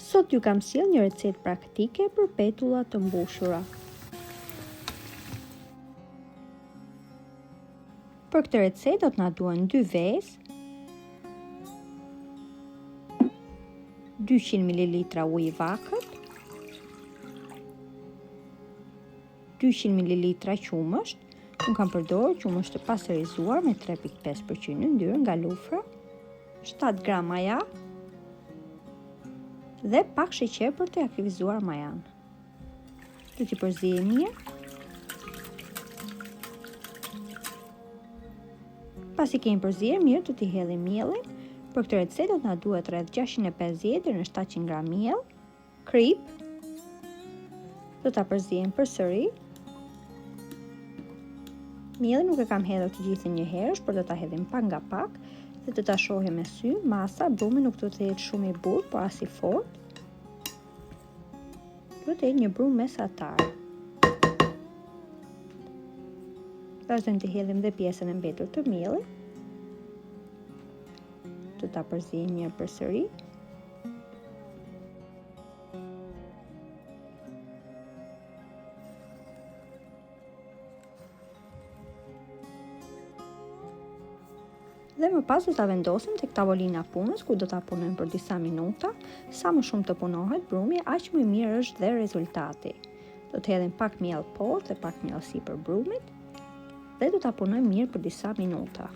Sot ju kam sjell një recetë praktike për petulla të mbushura. Për këtë recetë do të na duhen 2 vezë, 200 ml ujë i vakët, 200 ml qumësht. Unë kam përdorur qumësht të pasterizuar me 3.5% yndyrë nga lufra, 7 gram maja dhe pak sheqer për të aktivizuar majan. Do t'i përzihem mirë. Pasi kemi përzier mirë, do t'i hedhim mielin. Për këtë recetë do të na duhet rreth 650 deri në 700 gram miell, krip. Do ta përzihem përsëri. Mielin nuk e kam hedhur të gjithë një herësh, por do ta hedhim pak nga pak dhe do ta shohim me sy. Masa, brumi nuk do të jetë shumë i butë, por as i fortë. Do të jetë një brum mesatar. Vazhdojmë të hedhim dhe pjesën e mbetur të miellit. Do ta përzihem mirë përsëri. Dhe më pas do ta vendosim tek tavolina punës ku do ta punojmë për disa minuta. Sa më shumë të punohet brumi, aq më i mirë është dhe rezultati. Do të hedhim pak miell poshtë dhe pak miell sipër brumit dhe do ta punojmë mirë për disa minuta.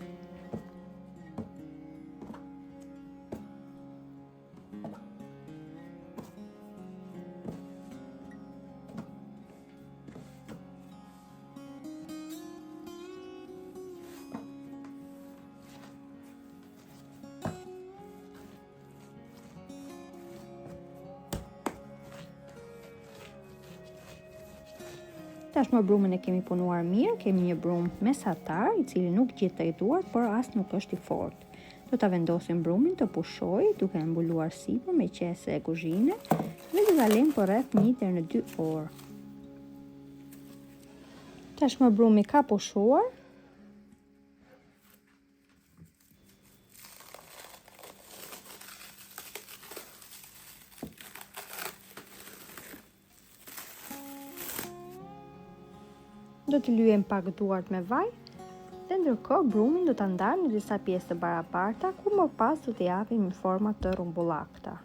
Tashmë brumin e kemi punuar mirë, kemi një brum mesatar i cili nuk gjitej duart, por as nuk është i fortë. Do ta vendosim brumin të pushojë duke e mbuluar sipër me qese e kuzhine dhe do ta lejmë për rreth 1 deri në 2 orë. Tashmë brumi ka pushuar. Do të lyejm pak duart me vaj dhe ndërkohë brumin do ta ndajmë në disa pjesë të barabarta ku më pas do t'i japim në forma të rrumbullakta.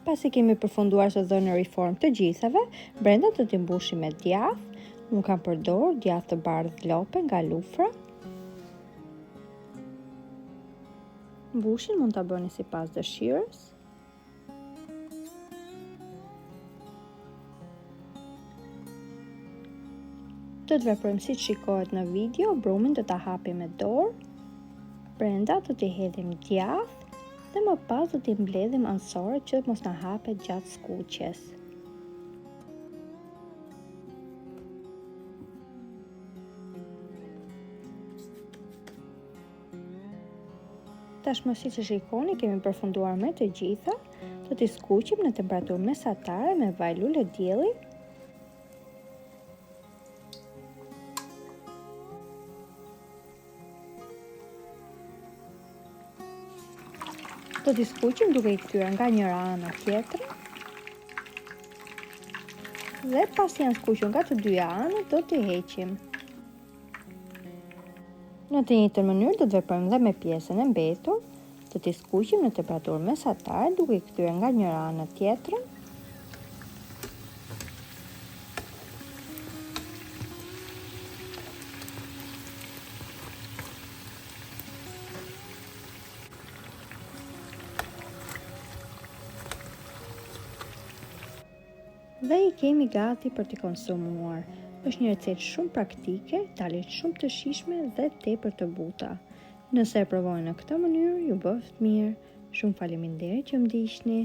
Pasi kemi përfunduar të dhënë në formë të gjithave, brenda do t'i mbushim me djathë. Unë kam përdorur djathë të bardhë lope nga lufra. Mbushin mund ta bëni sipas dëshirës. Do të veprojmë siç shikohet në video, brumin do ta hapim me dorë. Brenda do t'i hedhim djathë. Dhe më pas do t'i mbledhim ansore që mos na hapet gjatë skuqjes. Tashmë siç e shikoni kemi përfunduar me të gjitha. Do t'i skuqim në temperaturë mesatare me vaj lule dielli. Do t'i skuqim duke i kthyer nga njëra anë në tjetrën. Dhe pasi janë skuqur nga të dyja anët, do t'i heqim. Në të njëjtën mënyrë do të veprojmë dhe me pjesën e mbetur. Do t'i skuqim në temperaturë mesatare duke i kthyer nga njëra anë në tjetrën. Dhe i kemi gati për t'i konsumuar. Është një recetë shumë praktike, dalet shumë të shijshme dhe tepër të buta. Nëse e provoni në këtë mënyrë, ju bëft mirë. Shumë faleminderit që më ndiqni.